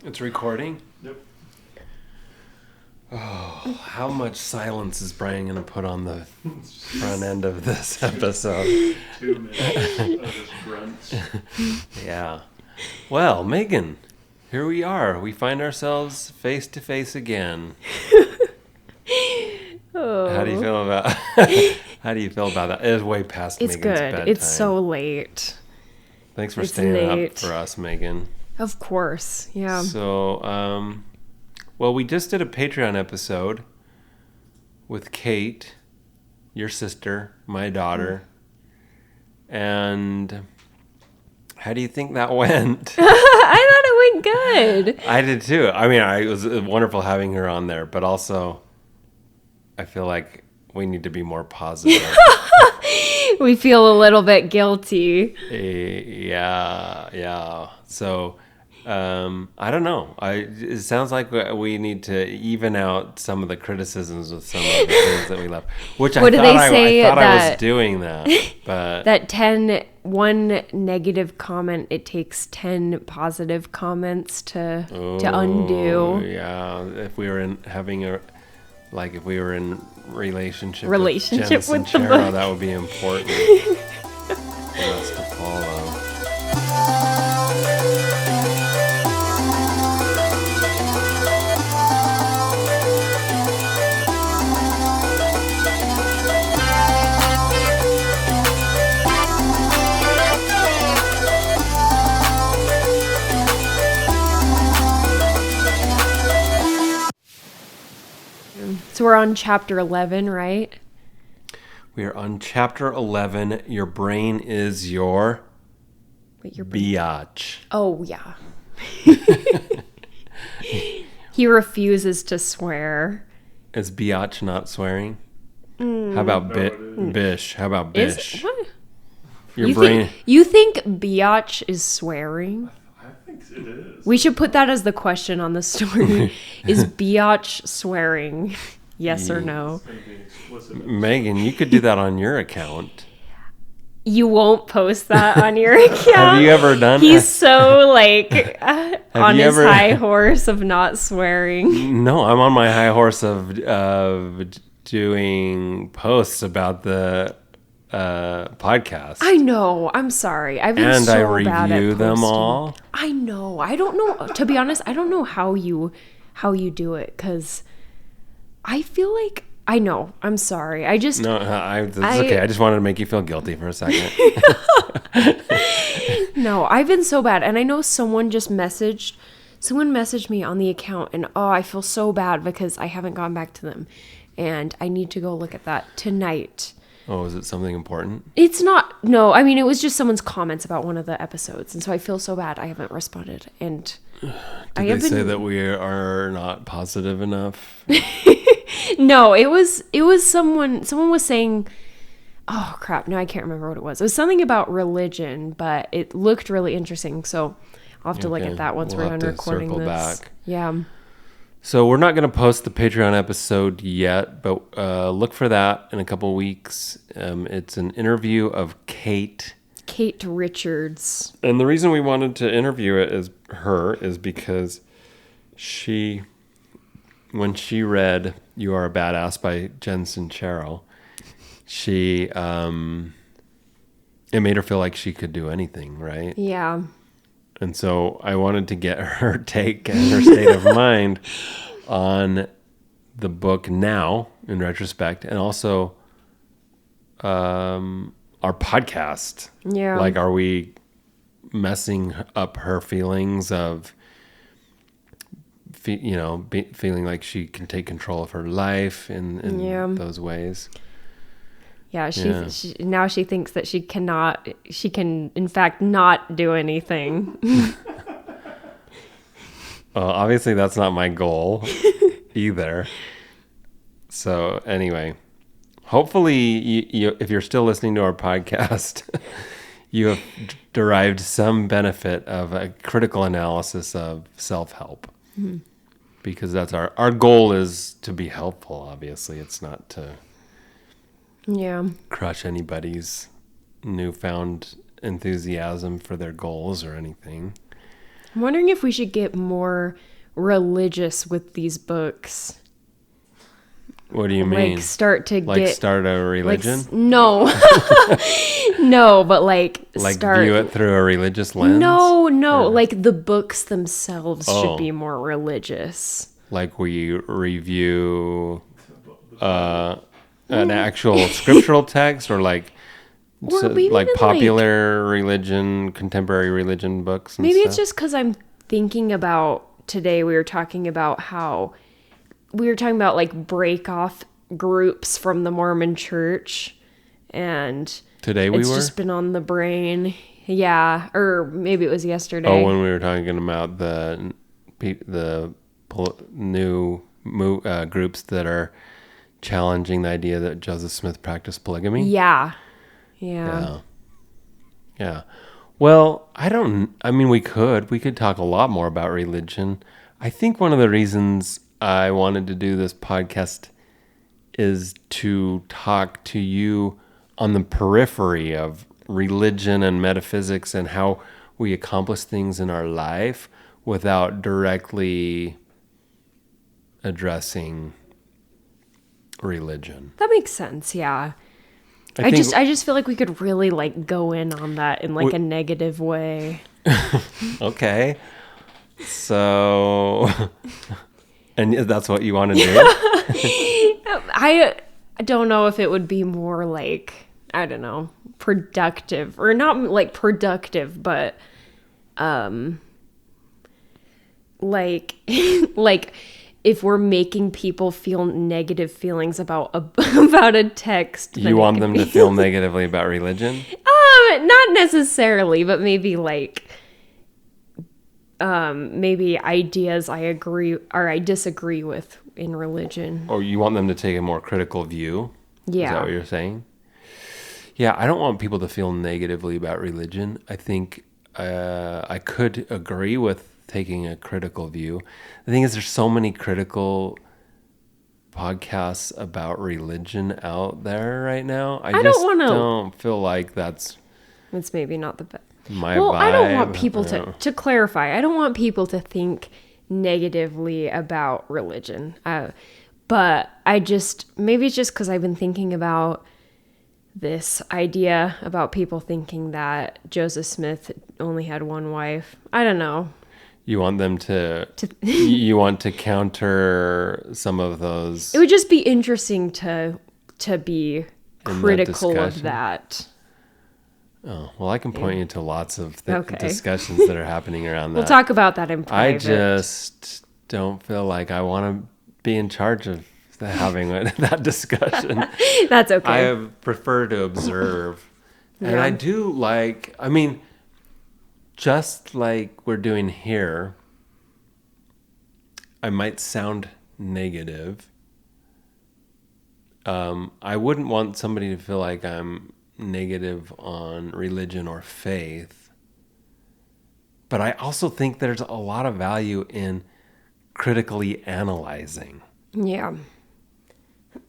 It's recording? Yep. Oh, how much silence is Brian going to put on the front end of this episode? 2 minutes of just grunts. Yeah. Well, Maegan, here we are. We find ourselves face to face again. Oh. How do you feel about that? It is way past It's Megan's good. bedtime. It's so late. Thanks for it's staying late. up for us, Maegan. Of course. Yeah. So, well, we just did a Patreon episode with Kate, your sister, my daughter. And how do you think that went? I thought it went good. I did too. I mean, it was wonderful having her on there, but also I feel like we need to be more positive. We feel a little bit guilty. Yeah. So, I don't know. It sounds like we need to even out some of the criticisms with some of the things that we left. Which What do they say I thought I was that- doing that, but That one negative comment, it takes 10 positive comments to undo. Yeah, if we were in relationship with with Jen the Sincero, book. that would be important for us to follow. So we're on chapter 11, right? We are on chapter 11. Your brain is your Wait, your biatch. Oh, yeah. He refuses to swear. Is biatch not swearing? How about No, it is. bish? How about Is bish? what? Your You brain. think biatch is swearing? I think it is. We should put that as the question on the story. Is biatch swearing? Yes or no? It's going to be explicit. Megan, you could do that on your account. You won't post that on your account. Have you ever done He's so like on you his ever- high horse of not swearing. No, I'm on my high horse of doing posts about the podcast. I know. I'm sorry. I've been and so I bad at review them posting. all. I know. I don't know. To be honest, I don't know how you do it because I feel like I know. I'm sorry. I just No, it's okay. I just wanted to make you feel guilty for a second. no. I've been so bad, and I know someone messaged me on the account, and I feel so bad because I haven't gone back to them, and I need to go look at that tonight. Oh, is it something important? It's not. No, I mean it was just someone's comments about one of the episodes, and so I feel so bad I haven't responded, and I Did have they say been. that we are not positive enough? No, it was someone was saying, oh crap, no, I can't remember what it was. It was something about religion, but it looked really interesting. So I'll have to look Okay, at that once we'll we're have done to recording circle this. back. Yeah. So we're not going to post the Patreon episode yet, but look for that in a couple weeks. It's an interview of Kate. Kate Richards. And the reason we wanted to interview it is because when she read "You Are a Badass" by Jen Sincero, it made her feel like she could do anything, right? Yeah. And so I wanted to get her take and her state of mind on the book now, in retrospect, and also our podcast. Yeah. Like, are we messing up her feelings of, feeling like she can take control of her life in Yeah. those ways? Yeah, Yeah. she now she thinks that she can in fact not do anything. Well, obviously that's not my goal either. So anyway, hopefully you, if you're still listening to our podcast, you have derived some benefit of a critical analysis of self-help. Mm-hmm. Because that's our goal is to be helpful, obviously. It's not to Yeah. crush anybody's newfound enthusiasm for their goals or anything. I'm wondering if we should get more religious with these books. What do you mean? Like start a religion? No. No, but like view it through a religious lens? No, like the books themselves should be more religious. Like we review an actual scriptural text, or like popular religion, contemporary religion books and maybe stuff? It's just because I'm thinking about today we were talking about like break off groups from the Mormon church, and today it's just been on the brain. Yeah, or maybe it was yesterday. Oh, when we were talking about the new groups that are challenging the idea that Joseph Smith practiced polygamy. Yeah. Well, we could talk a lot more about religion. I think one of the reasons I wanted to do this podcast is to talk to you on the periphery of religion and metaphysics and how we accomplish things in our life without directly addressing religion. That makes sense, yeah. I just feel like we could really like go in on that in like a negative way. Okay. So, and that's what you want to do? I don't know if it would be more like, I don't know, productive, or not like productive, but like like if we're making people feel negative feelings about a text. You want them to feel negatively about religion? Not necessarily, but maybe like maybe ideas I agree or I disagree with in religion. Or you want them to take a more critical view? Yeah. Is that what you're saying? Yeah, I don't want people to feel negatively about religion. I think I could agree with taking a critical view. The thing is, there's so many critical podcasts about religion out there right now. I just don't feel like it's maybe not the best. Vibe. I don't want people to clarify. I don't want people to think negatively about religion. But maybe it's just because I've been thinking about this idea about people thinking that Joseph Smith only had one wife. I don't know. You want them you want to counter some of those. It would just be interesting to be critical of that. Oh, well, I can point you to lots of discussions that are happening around that. We'll talk about that in private. I just don't feel like I want to be in charge of having that discussion. That's okay. I prefer to observe. And Yeah. I do just like we're doing here, I might sound negative. I wouldn't want somebody to feel like I'm negative on religion or faith. But I also think there's a lot of value in critically analyzing. Yeah.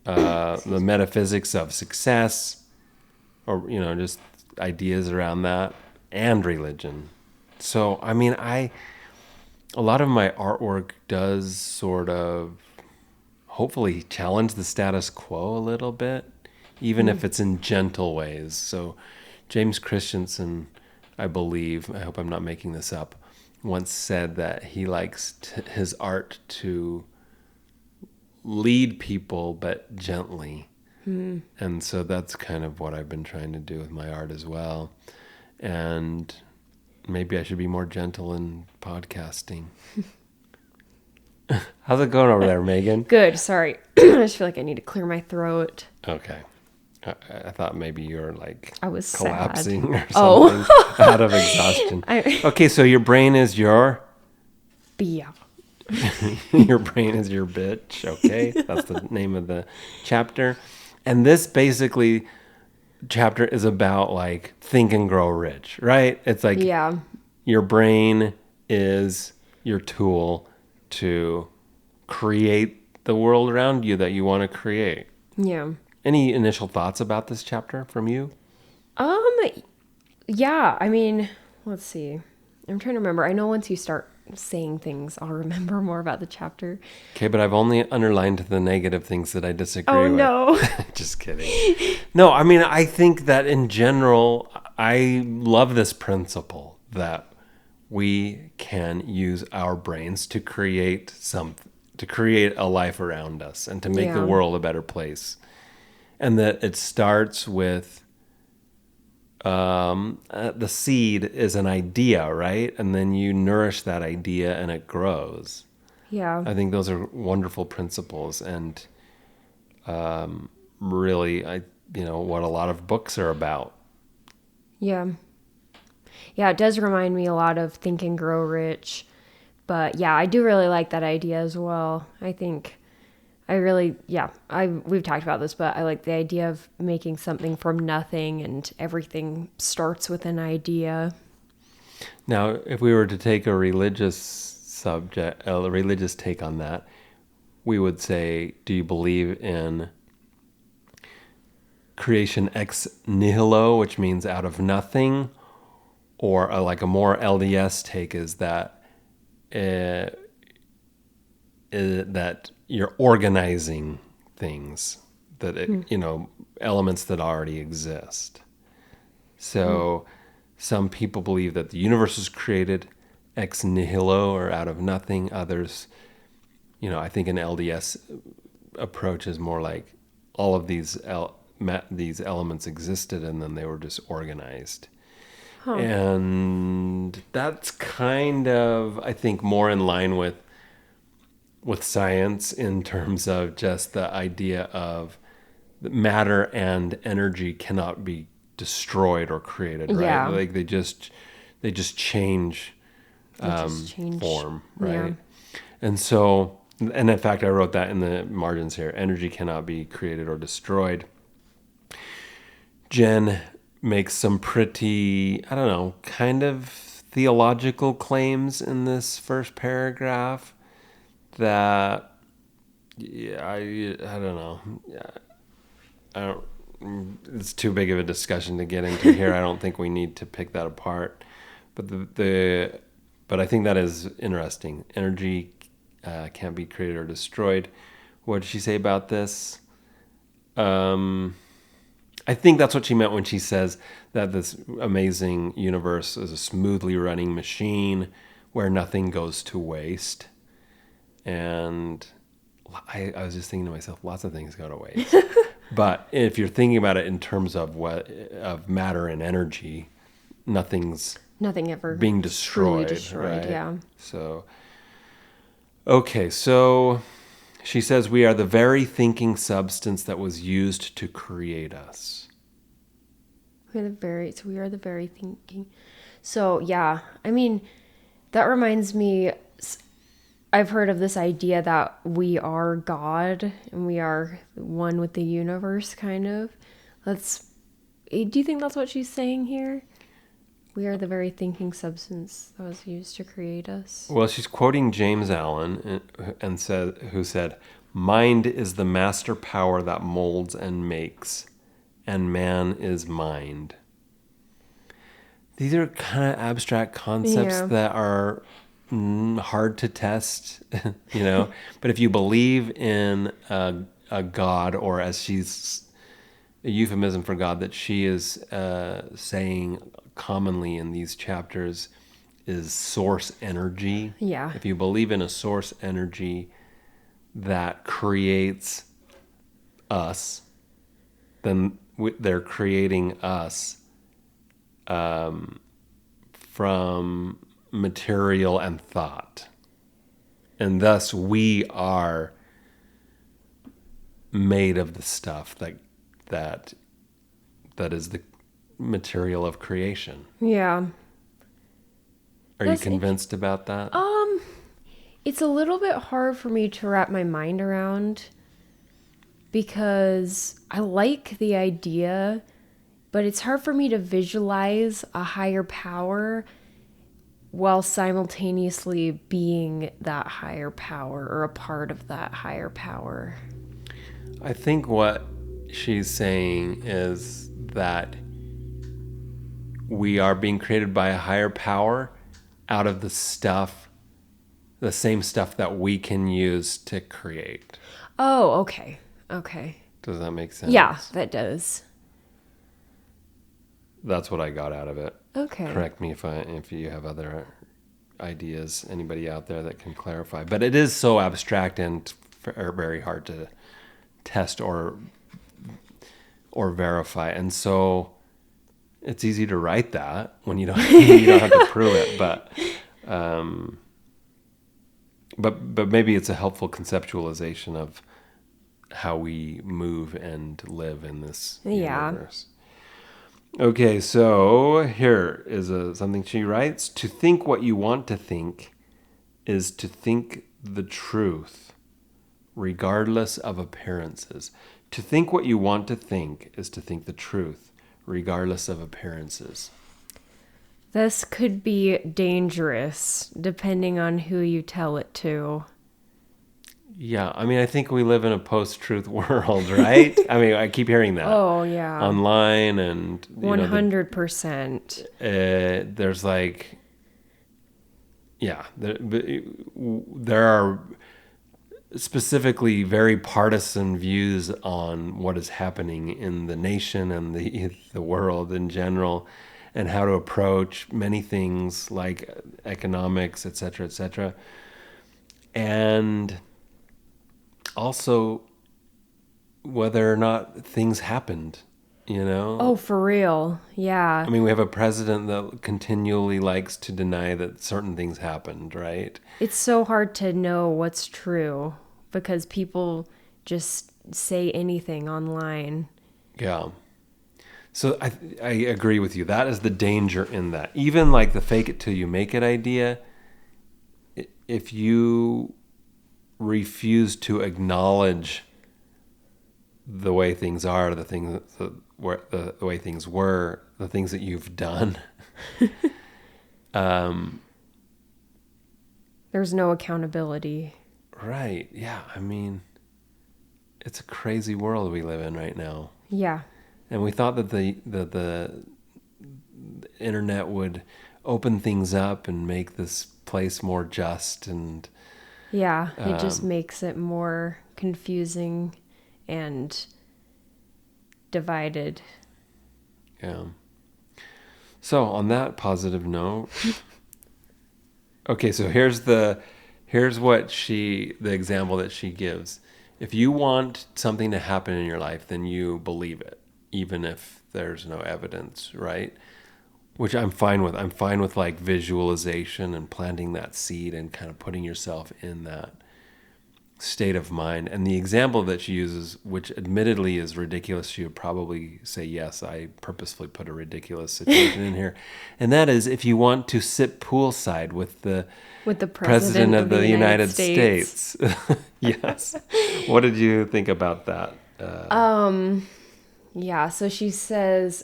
The metaphysics of success, or just ideas around that, and religion. So, a lot of my artwork does sort of hopefully challenge the status quo a little bit, even if it's in gentle ways. So James Christensen, I believe, I hope I'm not making this up, once said that he likes his art to lead people, but gently. And so that's kind of what I've been trying to do with my art as well. And maybe I should be more gentle in podcasting. How's it going over there, Maegan? Good. Sorry. I just feel like I need to clear my throat. Okay. I thought maybe you were I was collapsing sad. or something out of exhaustion. Okay, so your brain is your... Yeah. Your brain is your bitch. Okay, that's the name of the chapter. And this basically chapter is about think and grow rich, right? It's your brain is your tool to create the world around you that you want to create. Yeah. Any initial thoughts about this chapter from you? Yeah, let's see. I'm trying to remember. I know once you start saying things, I'll remember more about the chapter. Okay, but I've only underlined the negative things that I disagree Oh, with. no. Just kidding. No, I mean, I think that in general, I love this principle that we can use our brains to create a life around us and to make the Yeah. world a better place. And that it starts with the seed is an idea, right? And then you nourish that idea and it grows. Yeah. I think those are wonderful principles, and really, what a lot of books are about. Yeah. Yeah, it does remind me a lot of Think and Grow Rich. But yeah, I do really like that idea as well. I think we've talked about this, but I like the idea of making something from nothing and everything starts with an idea. Now, if we were to take a religious take on that, we would say, do you believe in creation ex nihilo, which means out of nothing? Or like a more LDS take is that that you're organizing things, that elements that already exist. So some people believe that the universe was created ex nihilo, or out of nothing. Others, I think an LDS approach is more like all of these elements existed and then they were just organized. Huh. And that's kind of, I think, more in line with science in terms of just the idea of matter and energy cannot be destroyed or created, right? Yeah. Like they just change, Change. form, right? Yeah. And so, and in fact, I wrote that in the margins here: energy cannot be created or destroyed. Jen makes some pretty, I don't know, kind of theological claims in this first paragraph that, I don't know. I don't, it's too big of a discussion to get into here. I don't think we need to pick that apart. But but I think that is interesting. Energy can't be created or destroyed. What did she say about this? I think that's what she meant when she says that this amazing universe is a smoothly running machine where nothing goes to waste. And I was just thinking to myself, lots of things go to waste. But if you're thinking about it in terms of matter and energy, nothing ever being destroyed, right? Yeah. So, okay, so she says we are the very thinking substance that was used to create us. We are the very thinking. So yeah, I mean, that reminds me, I've heard of this idea that we are God and we are one with the universe, kind of. Do you think that's what she's saying here? We are the very thinking substance that was used to create us. Well, she's quoting James Allen who said, "Mind is the master power that molds and makes, and man is mind." These are kind of abstract concepts that are hard to test, But if you believe in a God, or as she's a euphemism for God that she is saying commonly in these chapters is source energy. Yeah. If you believe in a source energy that creates us, then they're creating us from material and thought. And thus we are made of the stuff that is the material of creation. Yeah. Are you convinced about that? It's a little bit hard for me to wrap my mind around because I like the idea, but it's hard for me to visualize a higher power while simultaneously being that higher power or a part of that higher power. I think what she's saying is that we are being created by a higher power, out of the same stuff that we can use to create. Oh, okay. Okay. Does that make sense? Yeah, that does. That's what I got out of it. Okay. Correct me if you have other ideas, anybody out there that can clarify. But it is so abstract and very hard to test or verify. And so it's easy to write that when you don't have to prove it. But maybe it's a helpful conceptualization of how we move and live in this universe. Okay, so here is something she writes. To think what you want to think is to think the truth, regardless of appearances. To think what you want to think is to think the truth, regardless of appearances. This could be dangerous, depending on who you tell it to. Yeah, I mean, I think we live in a post-truth world, right? I mean, I keep hearing that. Oh, yeah. Online and... 100%. There's like... Yeah, there are specifically very partisan views on what is happening in the nation and the world in general, and how to approach many things like economics, et cetera, and also whether or not things happened, Oh, for real. Yeah. I mean, we have a president that continually likes to deny that certain things happened, right? It's so hard to know what's true because people just say anything online. Yeah. So I agree with you. That is the danger in that. Even like the fake it till you make it idea, if you refuse to acknowledge the way things are, the way things were, the things that you've done, there's no accountability. Right. Yeah. I mean, it's a crazy world we live in right now. Yeah. And we thought that the internet would open things up and make this place more just, and yeah, it just makes it more confusing and divided. Yeah. So on that positive note, okay, so here's the example that she gives. If you want something to happen in your life, then you believe it, even if there's no evidence, right? Which I'm fine with. I'm fine with like visualization and planting that seed and kind of putting yourself in that state of mind. And the example that she uses, which admittedly is ridiculous, she would probably say, yes, I purposefully put a ridiculous situation in here. And that is if you want to sit poolside with the president of the United States. Yes. What did you think about that? Yeah, so she says,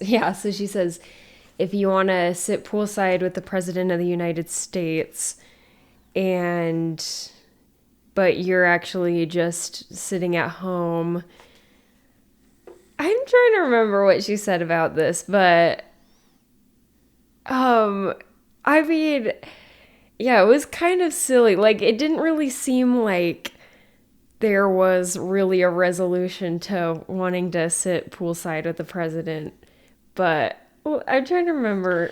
if you want to sit poolside with the president of the United States but you're actually just sitting at home. I'm trying to remember what she said about this, but I mean, yeah, it was kind of silly. Like, it didn't really seem like there was really a resolution to wanting to sit poolside with the president, but I'm trying to remember.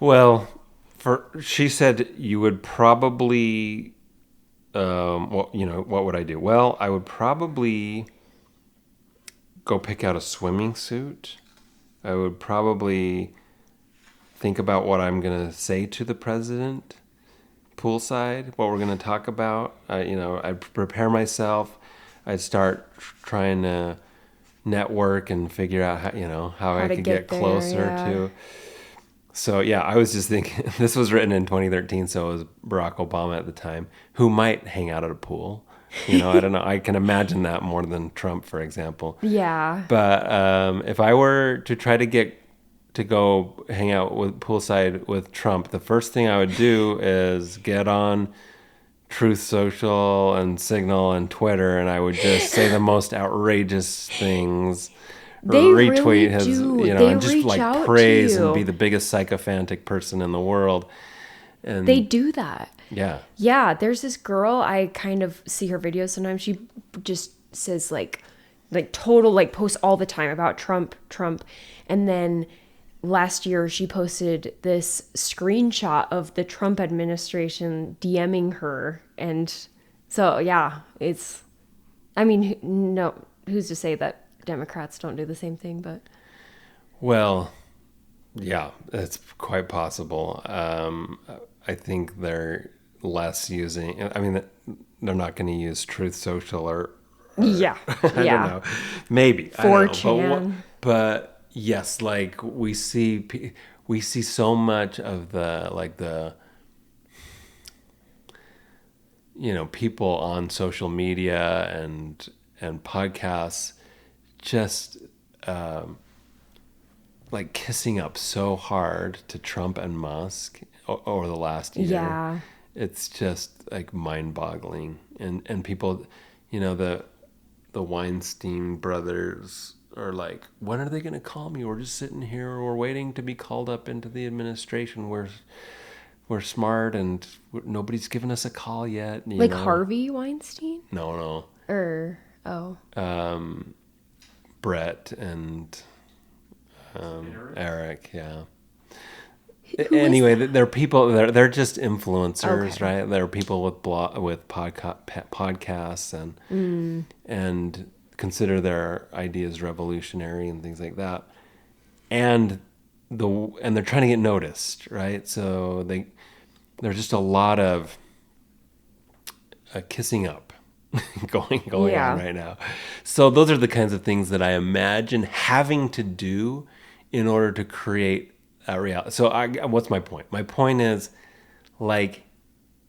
Well, she said you would probably, what would I do? Well, I would probably go pick out a swimming suit. I would probably think about what I'm going to say to the president poolside, what we're going to talk about. I'd prepare myself. I'd start trying to network and figure out how I could get closer to. So yeah, I was just thinking, this was written in 2013, so it was Barack Obama at the time, who might hang out at a pool. I don't know. I can imagine that more than Trump, for example. Yeah. But if I were to try to go hang out with poolside with Trump, the first thing I would do is get on Truth Social and Signal and Twitter, and I would just say the most outrageous things. They retweet really his, do. and just like praise and be the biggest sycophantic person in the world. And They do that. yeah. Yeah, there's this girl, I kind of see her videos sometimes. She just says like total, like, posts all the time about Trump. And then last year she posted this screenshot of the Trump administration DMing her. And so, yeah, it's, I mean, no, who's to say that Democrats don't do the same thing, but. Well, yeah, it's quite possible. I think they're less using, I mean, they're not going to use Truth Social or Yeah. I don't know. Maybe. I don't know. 4chan. But yes, like we see so much of the people on social media and podcasts just like kissing up so hard to Trump and Musk over the last year. Yeah. It's just like mind-boggling. And people, the Weinstein brothers are like, when are they going to call me? We're just sitting here. We're waiting to be called up into the administration. We're smart and nobody's given us a call yet. Like Harvey Weinstein? No. Or, oh. Brett and Eric, yeah. Who Anyway, they're people. They're just influencers, Okay. right? They're people with podcasts and consider their ideas revolutionary and things like that. And they're trying to get noticed, right? So there's just a lot of kissing up going Yeah. on right now. So those are the kinds of things that I imagine having to do in order to create a reality. So what's my point? My point is, like,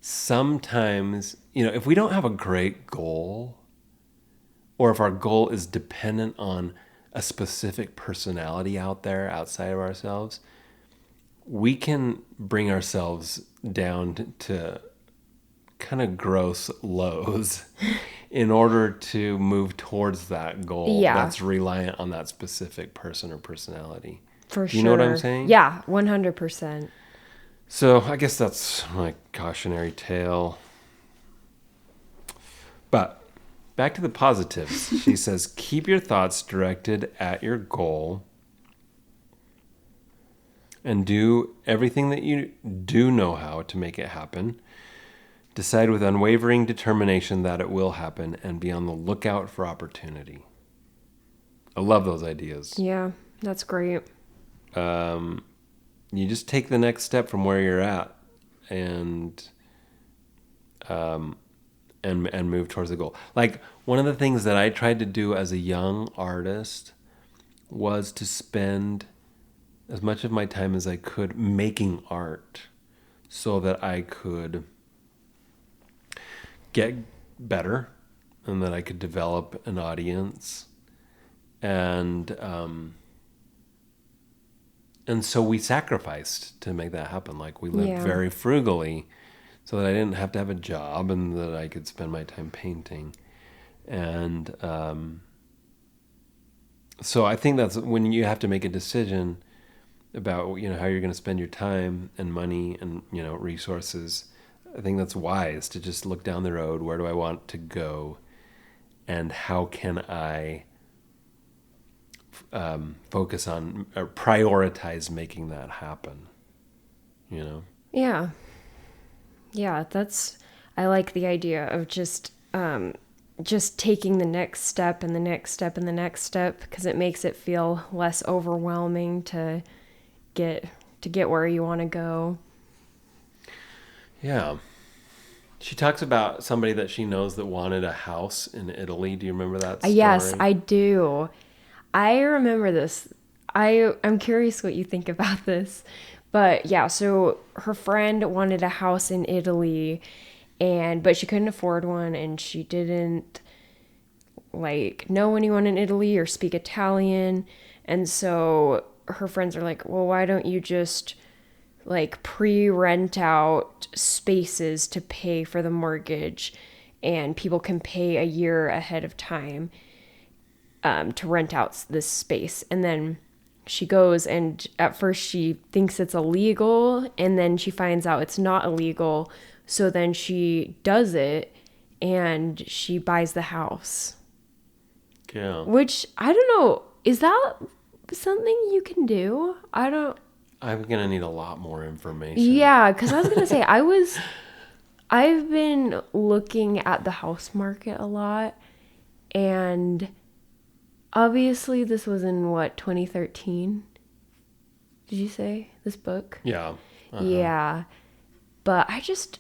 sometimes, if we don't have a great goal, or if our goal is dependent on a specific personality out there outside of ourselves, we can bring ourselves down to kind of gross lows in order to move towards that goal that's reliant on that specific person or personality. For sure. You know what I'm saying? Yeah, 100%. So I guess that's my cautionary tale. But back to the positives. She says, keep your thoughts directed at your goal and do everything that you do know how to make it happen. Decide with unwavering determination that it will happen and be on the lookout for opportunity. I love those ideas. Yeah, that's great. You just take the next step from where you're at and move towards the goal. Like, one of the things that I tried to do as a young artist was to spend as much of my time as I could making art so that I could get better and that I could develop an audience. And so we sacrificed to make that happen. Like, we lived very frugally so that I didn't have to have a job and that I could spend my time painting. And so I think that's when you have to make a decision about, how you're going to spend your time and money and, resources. I think that's wise to just look down the road. Where do I want to go? And how can I focus on or prioritize making that happen? Yeah. Yeah, I like the idea of just taking the next step and the next step and the next step, because it makes it feel less overwhelming to get where you want to go. Yeah. She talks about somebody that she knows that wanted a house in Italy. Do you remember that story? Yes, I do. I remember this. I'm curious what you think about this. But yeah, so her friend wanted a house in Italy, but she couldn't afford one, and she didn't know anyone in Italy or speak Italian. And so her friends are like, well, why don't you just pre-rent out spaces to pay for the mortgage, and people can pay a year ahead of time to rent out this space. And then she goes, and at first she thinks it's illegal, and then she finds out it's not illegal. So then she does it, and she buys the house. Yeah. Which, I don't know, is that something you can do? I'm gonna need a lot more information. Yeah, because I was gonna say I've been looking at the house market a lot, and obviously this was in 2013? Did you say this book? Yeah. Yeah, but I just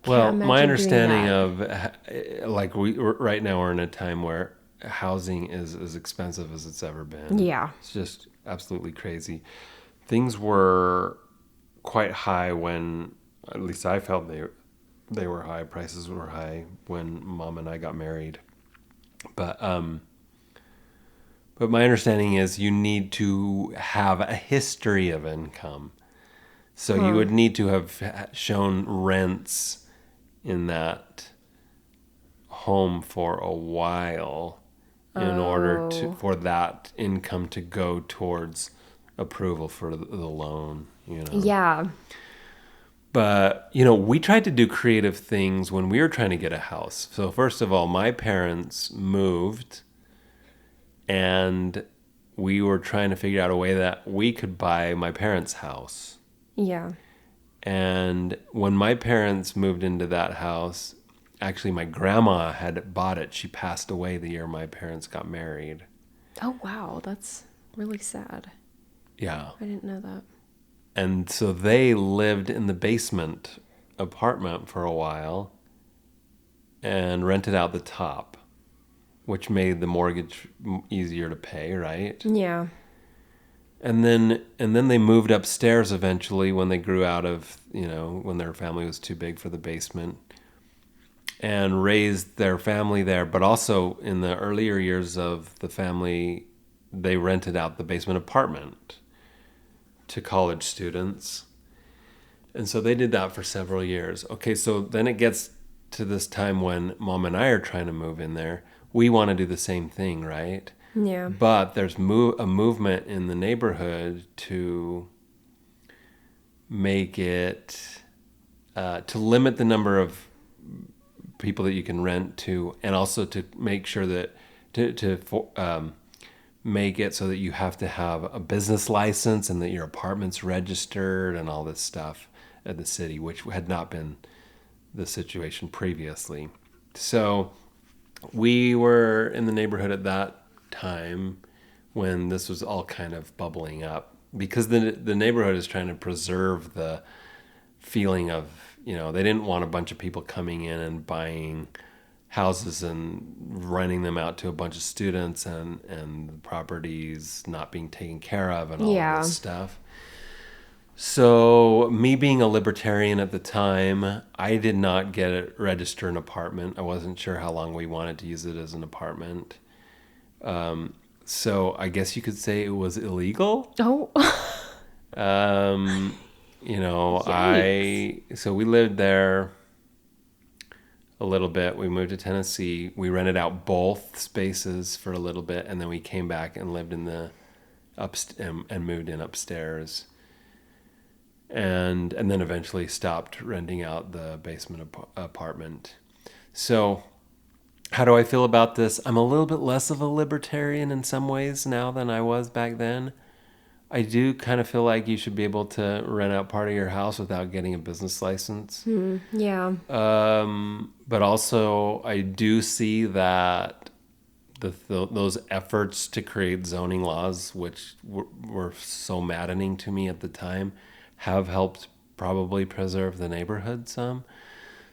Well, can't my imagine doing understanding that. of like right now we're in a time where housing is as expensive as it's ever been. Yeah. It's just absolutely crazy. Things were quite high when, at least I felt they were high. Prices were high when Mom and I got married. But my understanding is you need to have a history of income. So you would need to have shown rents in that home for a while in order for that income to go towards approval for the loan, you know. Yeah. But, you know, we tried to do creative things when we were trying to get a house. So first of all, my parents moved, and we were trying to figure out a way that we could buy my parents' house. Yeah. And when my parents moved into that house, actually my grandma had bought it. She passed away the year my parents got married. Oh, wow. That's really sad. Yeah. I didn't know that. And so they lived in the basement apartment for a while and rented out the top, which made the mortgage easier to pay, right? Yeah. And then they moved upstairs eventually when they grew out of, you know, when their family was too big for the basement, and raised their family there. But also in the earlier years of the family, they rented out the basement apartment to college students. And so they did that for several years. Okay, so then it gets to this time when Mom and I are trying to move in there. We want to do the same thing, right? Yeah. But there's a movement in the neighborhood to make it, to limit the number of people that you can rent to, and also to make sure that, make it so that you have to have a business license and that your apartment's registered and all this stuff at the city, which had not been the situation previously. So we were in the neighborhood at that time when this was all kind of bubbling up, because the neighborhood is trying to preserve the feeling of, you know, they didn't want a bunch of people coming in and buying houses and renting them out to a bunch of students and the properties not being taken care of and all of this stuff. So me being a libertarian at the time, I did not register an apartment. I wasn't sure how long we wanted to use it as an apartment. So I guess you could say it was illegal. Oh. You know, Yikes. so we lived there a little bit. We moved to Tennessee. We rented out both spaces for a little bit, and then we came back and lived in the and moved in upstairs. And then eventually stopped renting out the basement apartment. So how do I feel about this? I'm a little bit less of a libertarian in some ways now than I was back then. I do kind of feel like you should be able to rent out part of your house without getting a business license. Yeah. But also I do see that those efforts to create zoning laws, which were so maddening to me at the time, have helped probably preserve the neighborhood some.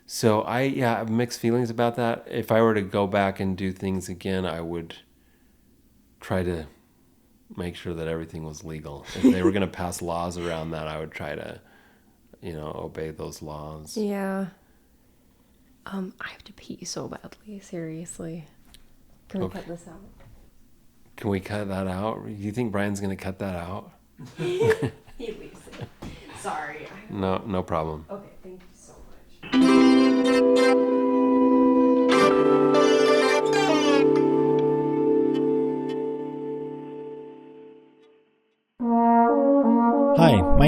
So I have mixed feelings about that. If I were to go back and do things again, I would try to make sure that everything was legal. If they were going to pass laws around that, I would try to, obey those laws. Yeah. I have to pee so badly. Seriously. Can we cut this out? Can we cut that out? Do you think Brian's going to cut that out? He leaves it. Sorry. No problem. Okay, thank you so much.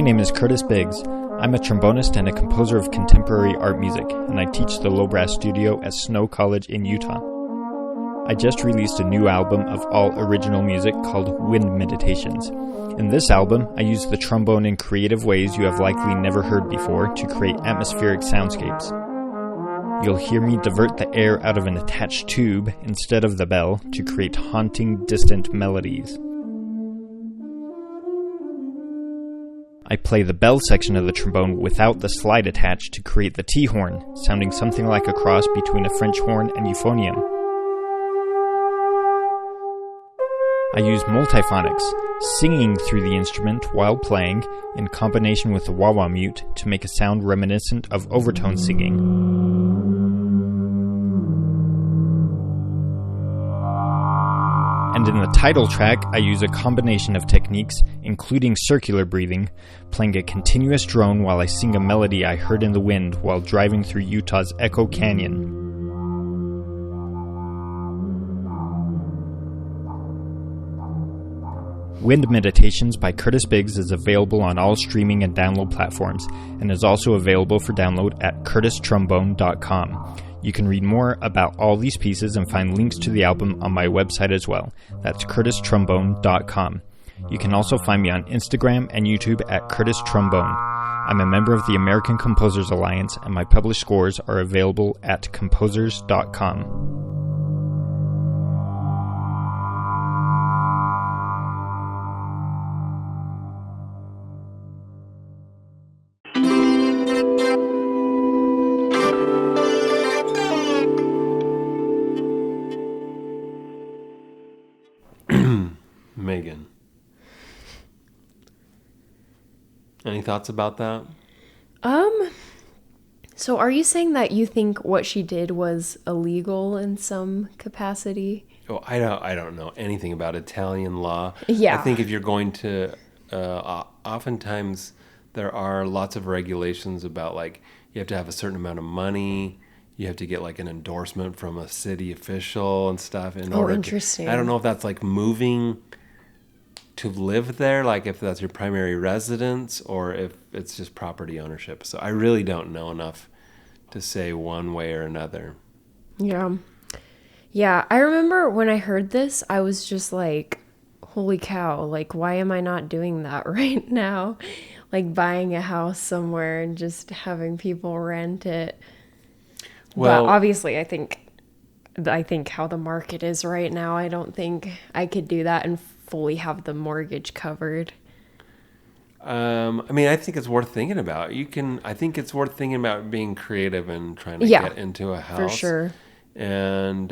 name is Curtis Biggs. I'm a trombonist and a composer of contemporary art music, and I teach the low brass studio at Snow College in Utah. I just released a new album of all original music called Wind Meditations. In this album, I use the trombone in creative ways you have likely never heard before to create atmospheric soundscapes. You'll hear me divert the air out of an attached tube instead of the bell to create haunting, distant melodies. I play the bell section of the trombone without the slide attached to create the T-horn, sounding something like a cross between a French horn and euphonium. I use multiphonics, singing through the instrument while playing, in combination with the wah-wah mute to make a sound reminiscent of overtone singing. And in the title track, I use a combination of techniques, including circular breathing, playing a continuous drone while I sing a melody I heard in the wind while driving through Utah's Echo Canyon. Wind Meditations by Curtis Biggs is available on all streaming and download platforms, and is also available for download at curtistrombone.com. You can read more about all these pieces and find links to the album on my website as well. That's curtistrombone.com. You can also find me on Instagram and YouTube at Curtis Trombone. I'm a member of the American Composers Alliance, and my published scores are available at composers.com. Maegan. Any thoughts about that? So are you saying that you think what she did was illegal in some capacity? Oh, I don't know anything about Italian law. Yeah. I think if you're going to, oftentimes there are lots of regulations about, like, you have to have a certain amount of money. You have to get like an endorsement from a city official and stuff in order. Interesting. I don't know if that's like moving to live there, like if that's your primary residence, or if it's just property ownership. So I really don't know enough to say one way or another. Yeah. Yeah, I remember when I heard this, I was just like, holy cow, like, why am I not doing that right now? Like buying a house somewhere and just having people rent it. Well, but obviously I think how the market is right now, I don't think I could do that and fully have the mortgage covered. I mean, I think it's worth thinking about. I think it's worth thinking about being creative and trying to get into a house. For sure. And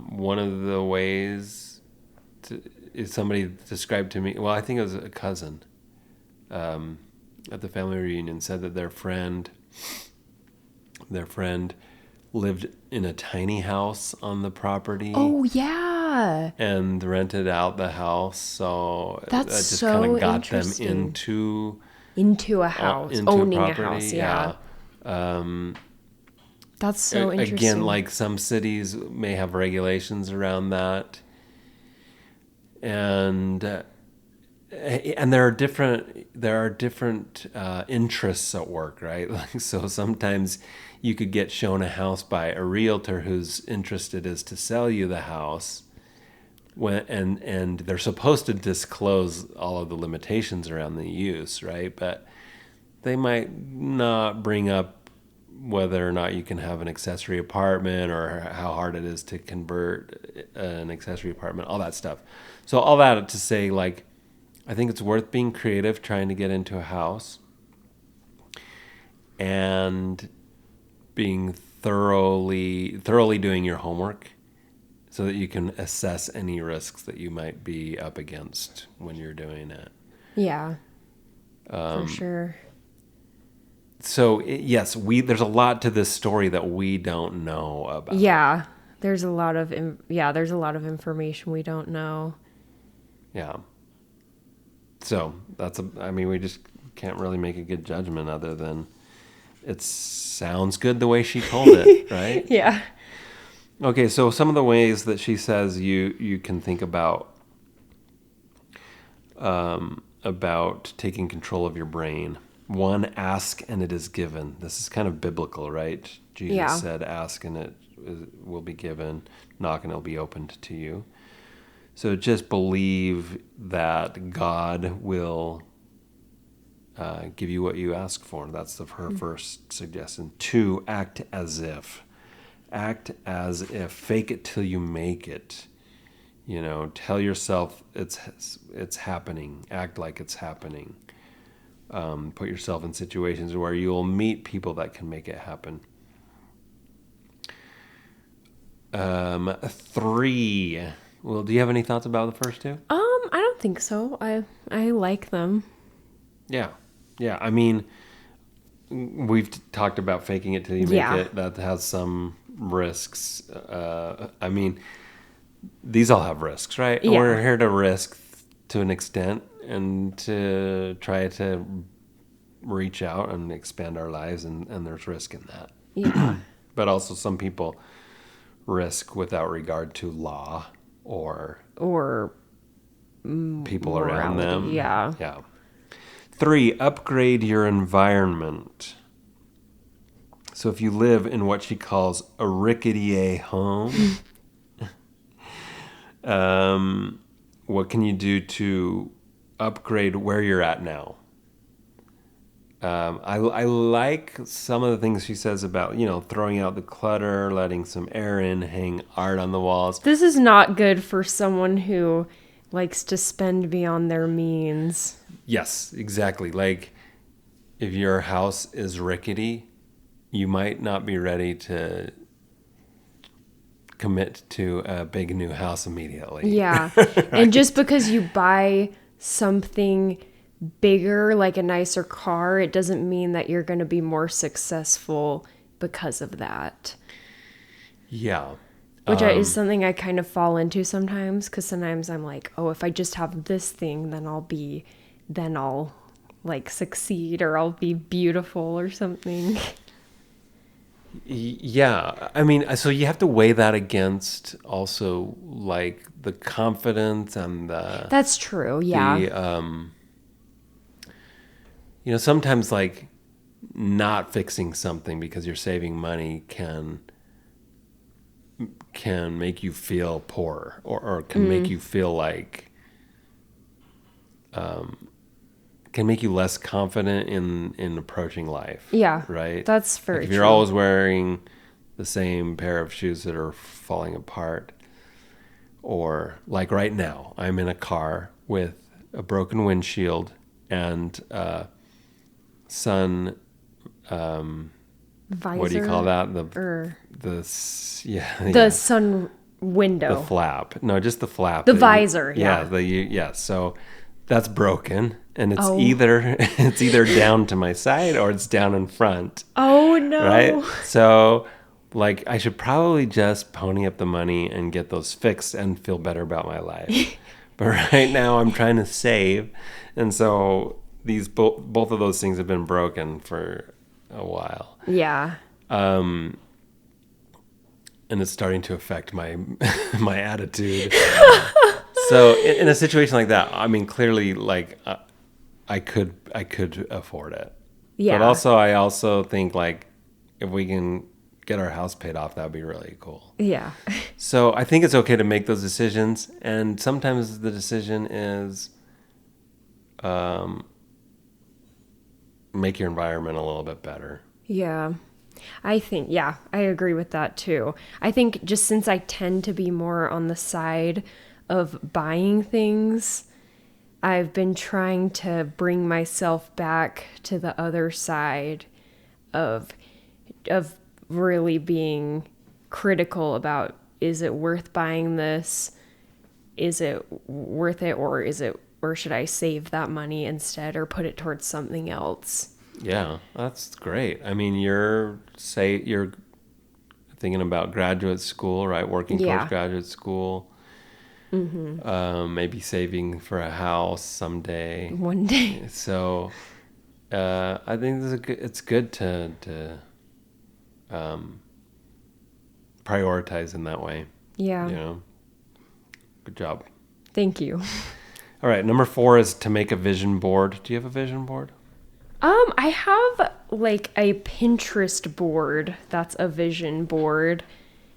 one of the ways is somebody described to me, well, I think it was a cousin at the family reunion, said that their friend lived in a tiny house on the property. Oh, yeah. And rented out the house. So that's that just so kind of got them into a house, owning a house. Yeah. That's so interesting. Again, like some cities may have regulations around that. And there are different interests at work, right? Like, so sometimes you could get shown a house by a realtor whose interested is to sell you the house, and they're supposed to disclose all of the limitations around the use, right? But they might not bring up whether or not you can have an accessory apartment, or how hard it is to convert an accessory apartment, all that stuff. So all that to say, like, I think it's worth being creative, trying to get into a house, and being thoroughly doing your homework so that you can assess any risks that you might be up against when you're doing it. Yeah, for sure. So yes, there's a lot to this story that we don't know about. Yeah, there's a lot of information we don't know. Yeah. So we just can't really make a good judgment other than it sounds good the way she told it, right? Yeah. Okay, so some of the ways that she says you can think about about taking control of your brain. 1, ask and it is given. This is kind of biblical, right? Jesus said, ask and it will be given, knock and it'll be opened to you. So just believe that God will give you what you ask for. That's her first suggestion. 2, act as if. Act as if. Fake it till you make it. Tell yourself it's happening. Act like it's happening. Put yourself in situations where you'll meet people that can make it happen. 3. Well, do you have any thoughts about the first 2? I don't think so. I like them. Yeah. I mean, we've talked about faking it till you make it. That has some risks. I mean, these all have risks, right? Yeah. We're here to risk to an extent and to try to reach out and expand our lives, and there's risk in that. Yeah. But also some people risk without regard to law or people around them. Yeah. 3, upgrade your environment. So if you live in what she calls a rickety home, what can you do to upgrade where you're at now? I like some of the things she says about, throwing out the clutter, letting some air in, hang art on the walls. This is not good for someone who likes to spend beyond their means. Yes, exactly. Like, if your house is rickety, you might not be ready to commit to a big new house immediately. Yeah. Right? And just because you buy something bigger, like a nicer car, it doesn't mean that you're going to be more successful because of that. Yeah. Which is something I kind of fall into sometimes, because sometimes I'm like, oh, if I just have this thing, then I'll like succeed, or I'll be beautiful or something. Yeah. I mean, so you have to weigh that against also like the confidence and the... That's true. Yeah. Sometimes like not fixing something because you're saving money can make you feel poor, or can make you feel like can make you less confident in approaching life. Yeah. Right? That's very like if true. you're always wearing the same pair of shoes that are falling apart, or like right now, I'm in a car with a broken windshield and sun Visor, what do you call that? The sun window. The flap. No, just the flap. The visor. So that's broken, and it's either down to my side or it's down in front. Oh no! Right. So, like, I should probably just pony up the money and get those fixed and feel better about my life. But right now, I'm trying to save, and so these both of those things have been broken for a while. Yeah. And it's starting to affect my my attitude. So in a situation like that, I mean, clearly, like, I could afford it. Yeah. But I also think, like, if we can get our house paid off, that'd be really cool. Yeah. So I think it's okay to make those decisions, and sometimes the decision is, make your environment a little bit better. Yeah. I agree with that too. I think just since I tend to be more on the side of buying things, I've been trying to bring myself back to the other side of really being critical about, is it worth buying this? Is it worth it, or should I save that money instead or put it towards something else? Yeah, that's great. I mean, you're thinking about graduate school, right? Working towards graduate school. Mm-hmm. Maybe saving for a house someday. One day. So, I think it's good to prioritize in that way. Yeah. Good job. Thank you. All right, number 4 is to make a vision board. Do you have a vision board? I have like a Pinterest board that's a vision board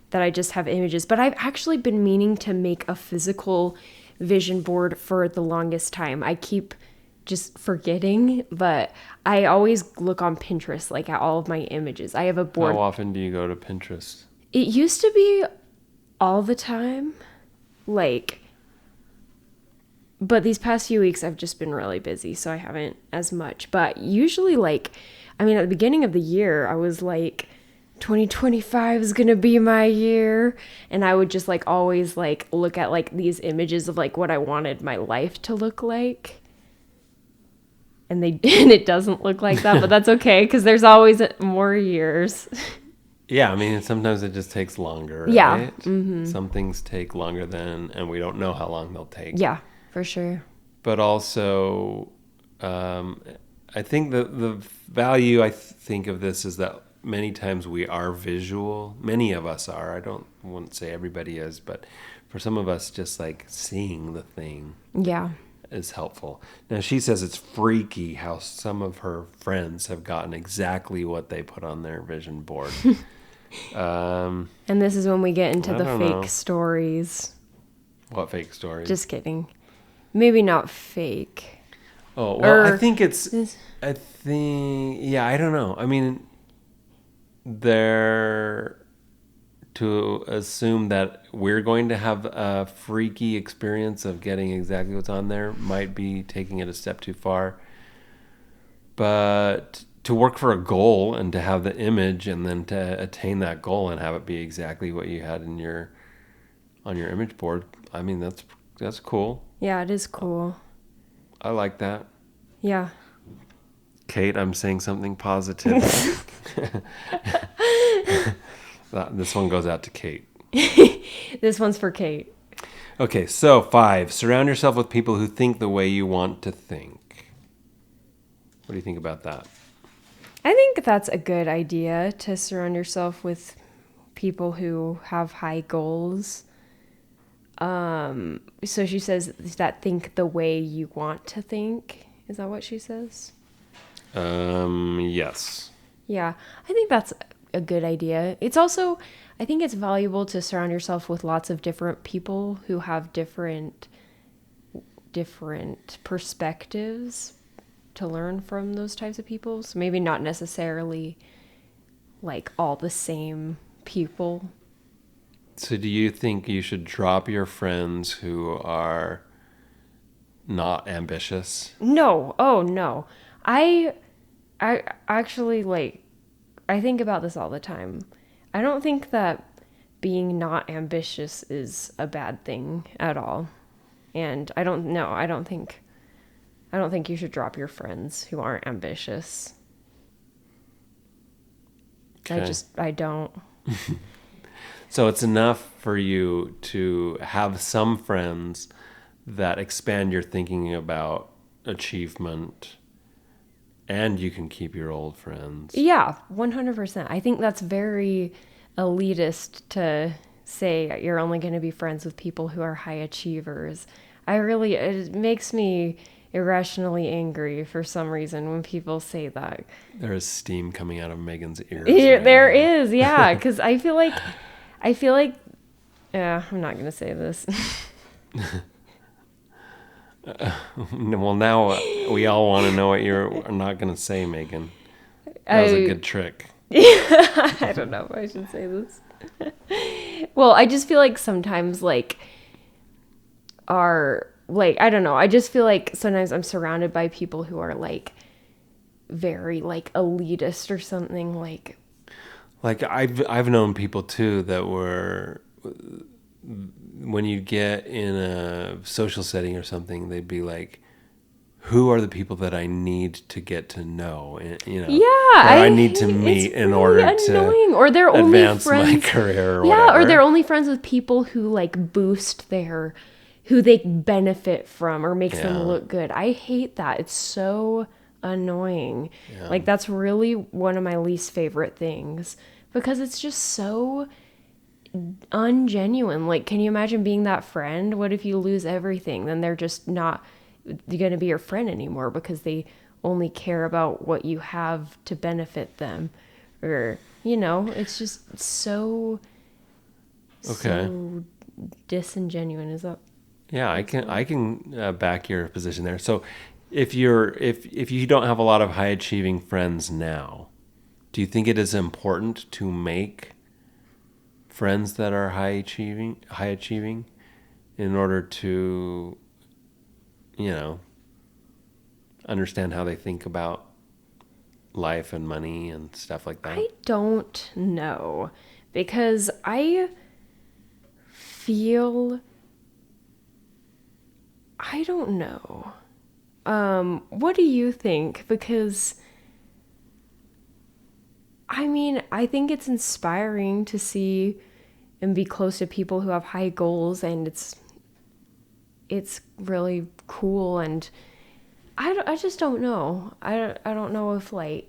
that I just have images, but I've actually been meaning to make a physical vision board for the longest time. I keep just forgetting, but I always look on Pinterest like at all of my images. I have a board. How often do you go to Pinterest? It used to be all the time, like, but these past few weeks I've just been really busy, so I haven't as much. But usually, like, I mean, at the beginning of the year, I was like, 2025 is gonna be my year, and I would just like always like look at like these images of like what I wanted my life to look like, and it doesn't look like that, but that's okay because there's always more years. Yeah, I mean, sometimes it just takes longer, right? Yeah. Mm-hmm. Some things take longer and we don't know how long they'll take. Yeah, for sure. But also, I think the value I think of this is that many times we are visual. Many of us are. Wouldn't say everybody is, but for some of us, just like seeing the thing Yeah. is helpful. Now, she says it's freaky how some of her friends have gotten exactly what they put on their vision board. And this is when we get into I the don't fake know. stories. What fake stories? Just kidding. Maybe not fake. Oh, well, I Or- think yeah, I don't know. I mean, they're to assume that we're going to have a freaky experience of getting exactly what's on there might be taking it a step too far. But to work for a goal and to have the image and then to attain that goal and have it be exactly what you had on your image board, I mean, that's cool. Yeah, it is cool. I like that. Yeah. Kate, I'm saying something positive. This one goes out to Kate. This one's for Kate. Okay, so 5, surround yourself with people who think the way you want to think. What do you think about that? I think that's a good idea to surround yourself with people who have high goals. So she says that think the way you want to think. Is that what she says? Yes. Yeah, I think that's a good idea. It's also, I think it's valuable to surround yourself with lots of different people who have different perspectives to learn from those types of people. So maybe not necessarily like all the same people. So do you think you should drop your friends who are not ambitious? No. Oh, no. I actually like, I think about this all the time. I don't think that being not ambitious is a bad thing at all. And I don't think you should drop your friends who aren't ambitious. Okay. I don't. So it's enough for you to have some friends that expand your thinking about achievement, and you can keep your old friends. Yeah, 100%. I think that's very elitist to say you're only going to be friends with people who are high achievers. It makes me irrationally angry for some reason when people say that. There is steam coming out of Megan's ears. There is, yeah, because I feel like, yeah, I'm not going to say this. Well, now we all want to know what you're not going to say, Megan. That was a good trick. I don't know if I should say this. Well, I just feel like sometimes I don't know. I just feel like sometimes I'm surrounded by people who are like very like elitist or something like. Like I've known people too that were, when you get in a social setting or something, they'd be like, who are the people that I need to get to know? You know, Yeah, or I need to meet in order annoying. to Or they're only advance my friends, career or yeah, whatever. or they're only friends with people who like boost who they benefit from or makes them Yeah. look good. I hate that. It's so annoying. Yeah. Like that's really one of my least favorite things because it's just so ungenuine. Like, can you imagine being that friend? What if you lose everything? Then they're just not going to be your friend anymore because they only care about what you have to benefit them. Or, it's just so disingenuine. Is that? Yeah, I can back your position there. So if you don't have a lot of high achieving friends now, do you think it is important to make friends that are high achieving in order to understand how they think about life and money and stuff like that? I don't know, because I don't know. What do you think? Because I think it's inspiring to see and be close to people who have high goals, and it's really cool. And I just don't know. I don't know if I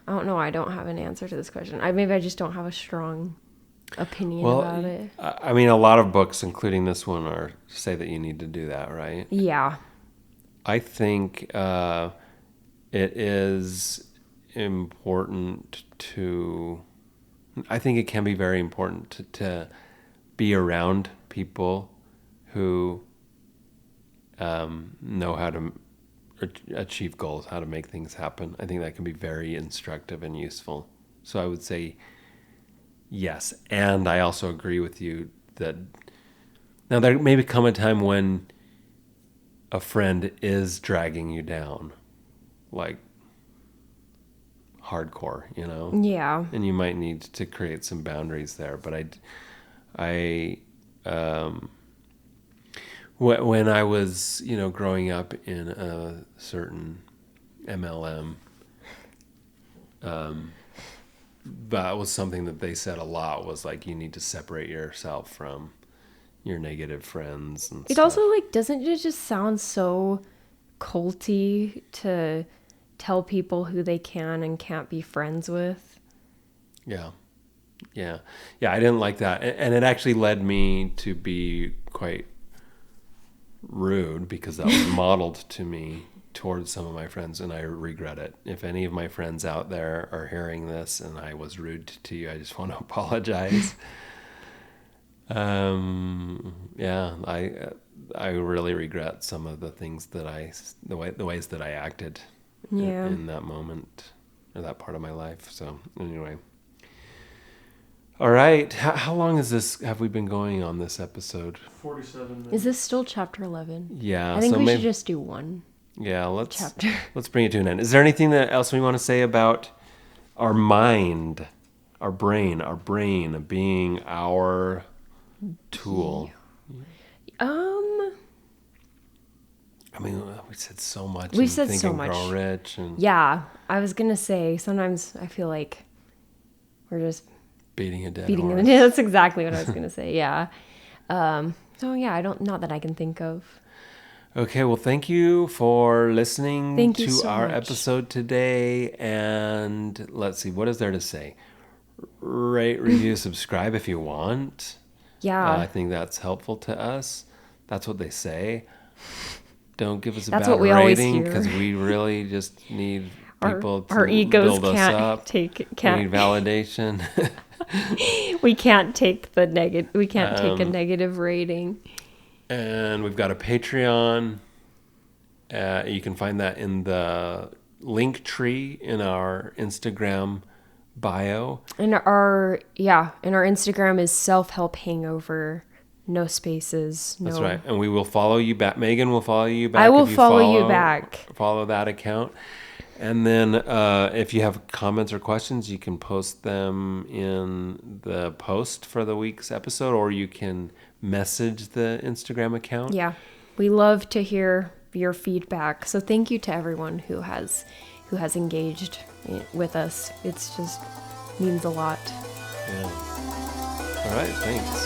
don't know. I don't have an answer to this question. Maybe I just don't have a strong opinion about it. I mean, a lot of books, including this one, say that you need to do that, right? Yeah. I think it is important I think it can be very important to be around people who know how to achieve goals, how to make things happen. I think that can be very instructive and useful. So I would say yes. And I also agree with you that now there may come a time when a friend is dragging you down, like hardcore, Yeah. and you might need to create some boundaries there. But when I was, growing up in a certain MLM, that was something that they said a lot, was like, you need to separate yourself from your negative friends and It stuff. also, doesn't it just sound so culty to tell people who they can and can't be friends with? Yeah, I didn't like that. And it actually led me to be quite rude, because that was modeled to me towards some of my friends, and I regret it. If any of my friends out there are hearing this and I was rude to you, I just want to apologize. I really regret some of the things the ways that I acted in that moment, or that part of my life. So anyway. All right. How long have we been going on this episode? 47 minutes. Is this still chapter 11? Yeah. I think we should just do one. Yeah, let's chapter. Let's bring it to an end. Is there anything else we want to say about our mind, our brain being our tool? I mean, we said so much. We said so much. Grow rich and Yeah, I was gonna say sometimes I feel like we're just beating a dead beating horse. That's exactly what I was gonna say. Yeah. So yeah, not that I can think of. Okay, well, thank you for listening to so our much. episode today. And let's see, what is there to say? Rate, review, subscribe if you want. Yeah. I think that's helpful to us. That's what they say. Don't give us a That's bad what we always rating, hear. because we really just need people to our egos build us can't up. We need validation. We can't take the negative. We can't take a negative rating. And we've got a Patreon. You can find that in the link tree in our Instagram bio. And our Instagram is self-help hangover, no spaces. No. That's right. And we will follow you back. Maegan will follow you back. I will follow you back. Follow that account. And then if you have comments or questions, you can post them in the post for the week's episode, or you can message the Instagram account. Yeah. We love to hear your feedback. So thank you to everyone who has engaged with us. It's just means a lot. Yeah. All right. Thanks.